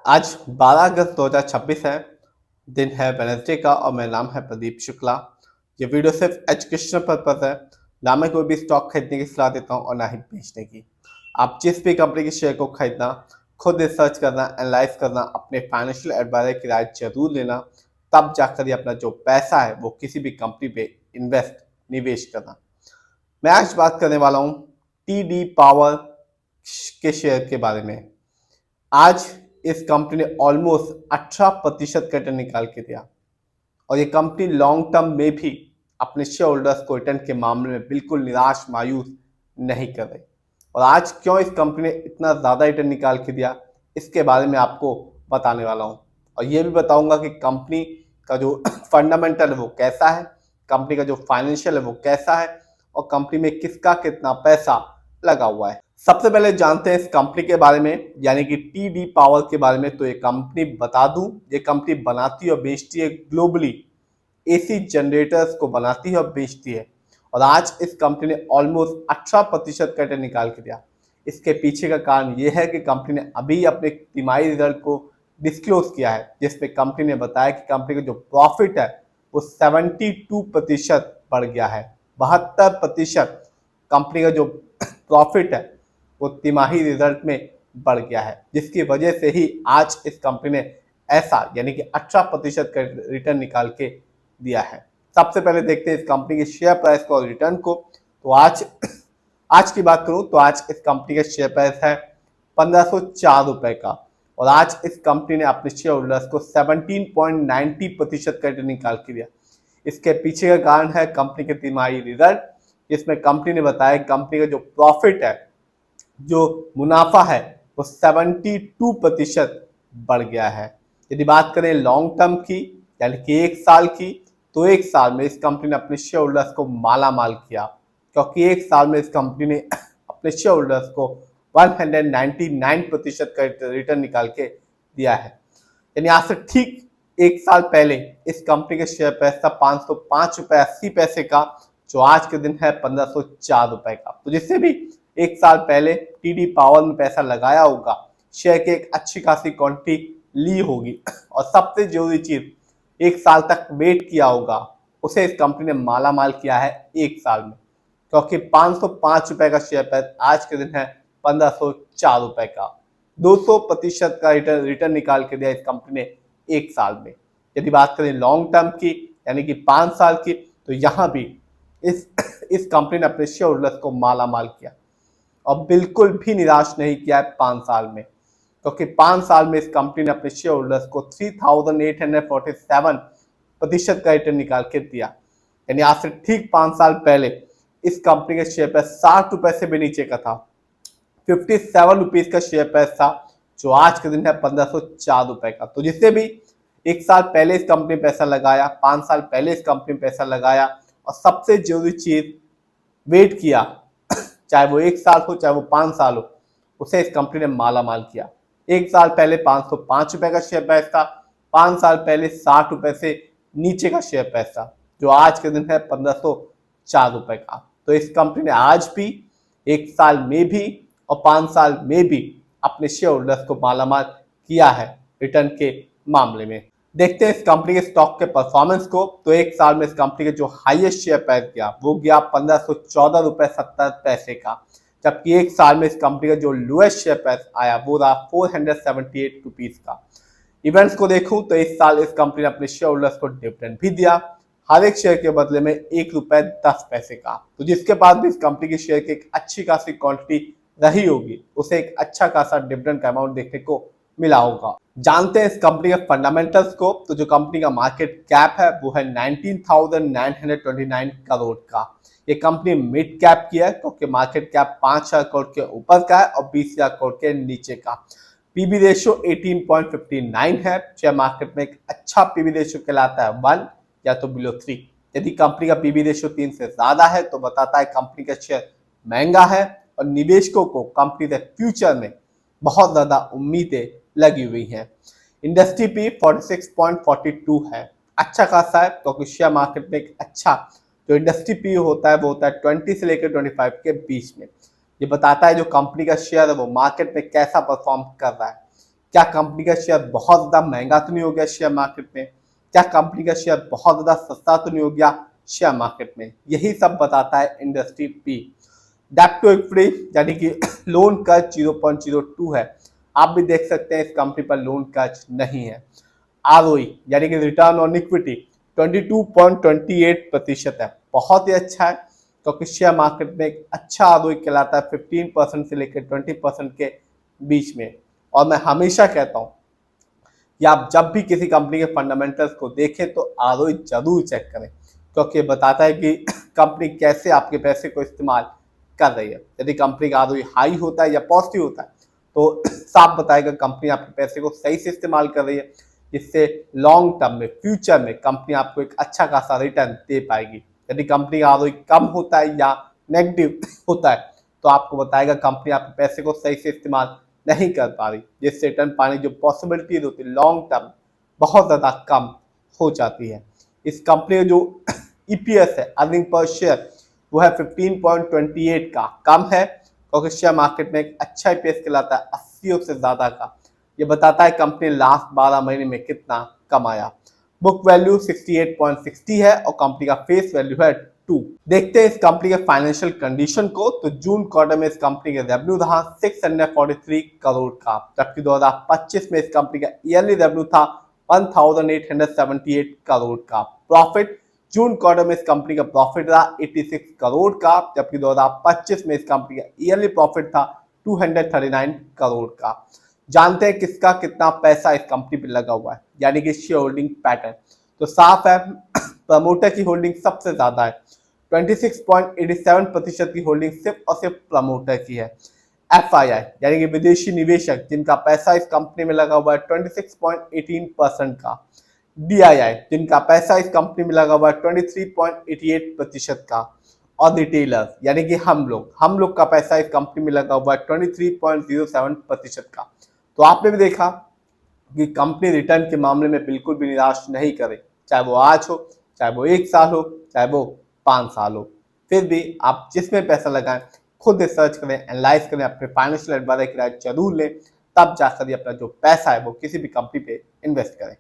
आज 12 अगस्त 2026 है। दिन है वेडनेसडे का और मेरा नाम है प्रदीप शुक्ला। ये वीडियो सिर्फ एजुकेशनल पर्पज है। ना मैं कोई भी स्टॉक खरीदने की सलाह देता हूँ और ना ही बेचने की। आप जिस भी कंपनी के शेयर को खरीदना, खुद रिसर्च करना, एनालाइज करना, अपने फाइनेंशियल एडवाइजर की राय जरूर लेना, तब जाकर ये अपना जो पैसा है वो किसी भी कंपनी पे निवेश करना। मैं आज बात करने वाला हूँ टीडी पावर के शेयर के बारे में। आज इस कंपनी ने ऑलमोस्ट 18% का रिटर्न निकाल के दिया और ये कंपनी लॉन्ग टर्म में भी अपने शेयर होल्डर्स को रिटर्न के मामले में बिल्कुल निराश मायूस नहीं कर रही। और आज क्यों इस कंपनी ने इतना ज़्यादा रिटर्न निकाल के दिया, इसके बारे में आपको बताने वाला हूँ। और ये भी बताऊंगा कि कंपनी का जो फंडामेंटल है वो कैसा है, कंपनी का जो फाइनेंशियल है वो कैसा है और कंपनी में किसका कितना पैसा लगा हुआ है। सबसे पहले जानते हैं इस कंपनी के बारे में, यानी कि टीडी पावर के बारे में। तो ये कंपनी बता दूं, ये कंपनी बनाती और बेचती है ग्लोबली एसी जनरेटर्स को बनाती है और बेचती है। और आज इस कंपनी ने ऑलमोस्ट 18% का रिटर्न निकाल के दिया। इसके पीछे का कारण यह है कि कंपनी ने अभी अपने तिमाही रिजल्ट को डिस्क्लोज किया है, जिसमें कंपनी ने बताया कि कंपनी का जो प्रॉफिट है वो 72% बढ़ गया है। 72% कंपनी का जो प्रॉफिट है वो तिमाही रिजल्ट में बढ़ गया है, जिसकी वजह से ही आज इस कंपनी ने ऐसा यानी कि 18% का रिटर्न निकाल के दिया है। सबसे पहले देखते हैं इस कंपनी के शेयर प्राइस को और रिटर्न को। तो आज की बात करूं तो आज इस कंपनी का शेयर प्राइस है 1504 रुपए का और आज इस कंपनी ने अपने शेयर होल्डर्स को 17.90% का रिटर्न निकाल के दिया। इसके पीछे का कारण है कंपनी के तिमाही रिजल्ट, जिसमें कंपनी ने बताया कंपनी का जो प्रॉफिट है, जो मुनाफा है, वो 72% बढ़ गया है। यदि बात करें लॉन्ग टर्म की यानी कि एक साल की, तो एक साल में इस कंपनी ने अपने शेयर होल्डर्स को माला माल किया, क्योंकि एक साल में इस कंपनी ने अपने शेयर होल्डर्स को 199% का रिटर्न निकाल के दिया है। यानी आज से ठीक एक साल पहले इस कंपनी के शेयर प्राइस था 505 रुपए 80 पैसे का, जो आज के दिन है 1504 रुपए का। तो जिससे भी एक साल पहले टीडी पावर में पैसा लगाया होगा, शेयर की एक अच्छी खासी क्वांटिटी ली होगी और सबसे जरूरी चीज एक साल तक वेट किया होगा, उसे इस कंपनी ने माला माल किया है एक साल में। क्योंकि 505 रुपए का शेयर प्राइस आज के दिन है 1504 रुपए का। 200% का रिटर्न निकाल के दिया इस कंपनी ने एक साल में। यदि बात करें लॉन्ग टर्म की यानी कि 5 साल की, तो यहाँ भी इस कंपनी ने अपने शेयर होल्डर्स को माला माल किया और बिल्कुल भी निराश नहीं किया है 5 साल में, क्योंकि 5 साल में इस कंपनी ने अपने शेयर होल्डर्स को 3847% का रिटर्न निकाल के दिया। यानी आज से ठीक 5 साल पहले इस कंपनी के शेयर प्राइस 60 रुपए से भी नीचे का था, 57 रुपीज का शेयर प्राइस था, जो आज के दिन है 1504 रुपए का। तो जिससे भी एक साल पहले इस कंपनी पैसा लगाया, 5 साल पहले इस कंपनी पैसा लगाया और सबसे जरूरी चीज वेट किया, चाहे वो एक साल हो चाहे वो 5 साल हो, उसे इस कंपनी ने माला माल किया। एक साल पहले 505 रुपए का शेयर प्राइस था, 5 साल पहले 60 रुपए से नीचे का शेयर प्राइस था, जो आज के दिन है 1504 रुपए का। तो इस कंपनी ने आज भी एक साल में भी और 5 साल में भी अपने शेयर होल्डर्स को माला माल किया है रिटर्न के मामले में। देखते हैं इस कंपनी के स्टॉक के परफॉर्मेंस को। तो एक साल में इस कंपनी के जो हाईएस्ट शेयर प्राइस गया वो गया 1514 रुपए 70 पैसे का, जबकि एक साल में इस कंपनी का जो लोएस्ट शेयर प्राइस आया वो रहा 478 रुपीज का। इवेंट्स को देखूं तो इस साल इस कंपनी ने अपने शेयर होल्डर्स को डिविडेंड भी दिया, हर एक शेयर के बदले में 1 रुपए 10 पैसे का। तो जिसके पास भी इस कंपनी के शेयर की एक अच्छी खासी क्वांटिटी रही होगी, उसे एक अच्छा खासा डिविडेंड का अमाउंट देखने को मिला होगा। जानते हैं इस कंपनी के फंडामेंटल्स को। तो जो कंपनी का मार्केट कैप है वो है 19,929 करोड़ का। ये कंपनी मिड कैप की है, क्योंकि मार्केट कैप 5,000 करोड़ के ऊपर का है और 20,000 करोड़ के नीचे का। पीबी रेशियो 18.59 है। शेयर मार्केट में एक अच्छा पीबी रेशियो कहलाता है 1 या तो बिलो 3। यदि कंपनी का पीबी रेशियो 3 से ज्यादा है तो बताता है कंपनी का शेयर महंगा है और निवेशकों को कंपनी के फ्यूचर में बहुत ज्यादा उम्मीदें लगी हुई हैं। इंडस्ट्री पी 46.42 है, अच्छा खासा है, क्योंकि शेयर मार्केट में एक अच्छा जो इंडस्ट्री पी होता है वो होता है 20 से लेकर 25 के बीच में। ये बताता है जो कंपनी का शेयर है वो मार्केट में कैसा परफॉर्म कर रहा है, क्या कंपनी का शेयर बहुत ज़्यादा महंगा तो नहीं हो गया शेयर मार्केट में, क्या कंपनी का शेयर बहुत ज़्यादा सस्ता तो नहीं हो गया शेयर मार्केट में, यही सब बताता है industry P. Debt to equity यानी कि लोन कर्ज 0.02 है, आप भी देख सकते हैं इस कंपनी पर लोन कर्ज नहीं है। आरओई यानी कि रिटर्न ऑन इक्विटी 22.28% है, बहुत ही अच्छा है, क्योंकि शेयर मार्केट में एक अच्छा आरओई कहलाता है 15% से लेकर 20% के बीच में। और मैं हमेशा कहता हूँ कि आप जब भी किसी कंपनी के फंडामेंटल्स को देखें तो आरओई जरूर चेक करें, क्योंकि ये बताता है कि कंपनी कैसे आपके पैसे को इस्तेमाल कर रही है। यदि कंपनी का आरओई हाई होता है या पॉजिटिव होता है तो साफ बताएगा कंपनी आपके पैसे को सही से इस्तेमाल कर रही है, जिससे लॉन्ग टर्म में फ्यूचर में कंपनी आपको एक अच्छा खासा रिटर्न दे पाएगी। यदि कंपनी का आरओई कम होता है या नेगेटिव होता है तो आपको बताएगा कंपनी आपके पैसे को सही से इस्तेमाल नहीं कर पा रही, जिससे रिटर्न पाने की जो पॉसिबिलिटीज होती है लॉन्ग टर्म बहुत ज़्यादा कम हो जाती है। इस कंपनी का जो ईपीएस है, अर्निंग पर शेयर, वो है 15.28 का, कम है, क्योंकि शेयर मार्केट में एक अच्छा ईपीएस कहलाता है 80 से ज़्यादा का। ये बताता है कंपनी लास्ट 12 महीने में कितना कमाया। बुक वैल्यू 68.60 है और कंपनी का फेस वैल्यू है 2। देखते हैं इस कंपनी के फाइनेंशियल कंडीशन को। तो जून क्वार्टर में इस कंपनी का रेवेन्यू था 643 करोड़ का, जबकि 2025 में इस कंपनी का ईयरली रेवेन्यू था 1878 करोड़ का। प्रॉफिट जून क्वार्टर में इस कंपनी का प्रॉफिट था 86 करोड़ का, जबकि 2025 में इस कंपनी का ईयरली प्रॉफिट था 239 करोड़ का। जानते हैं किसका कितना पैसा इस कंपनी पे लगा हुआ है, यानी कि शेयर होल्डिंग पैटर्न। तो साफ है प्रमोटर की होल्डिंग सबसे ज्यादा है, 26.87% की होल्डिंग सिर्फ और सिर्फ प्रमोटर की है। एफआईआई यानी कि विदेशी निवेशक जिनका पैसा इस कंपनी में लगा हुआ है 26.18% का। डीआईआई जिनका पैसा इस कंपनी में लगा हुआ है 23.88% का। और रिटेलर्स यानी कि हम लोग का पैसा इस कंपनी में लगा हुआ है 23.07% का। तो आपने भी देखा कि कंपनी रिटर्न के मामले में बिल्कुल भी निराश नहीं करे, चाहे वो आज हो, चाहे वो 1 साल हो, चाहे वो 5 साल हो। फिर भी आप जिसमें पैसा लगाएं खुद रिसर्च करें, एनालाइज करें, अपने फाइनेंशियल एडवाइजर की राय जरूर लें, तब जाकर अपना जो पैसा है वो किसी भी कंपनी पे इन्वेस्ट करें।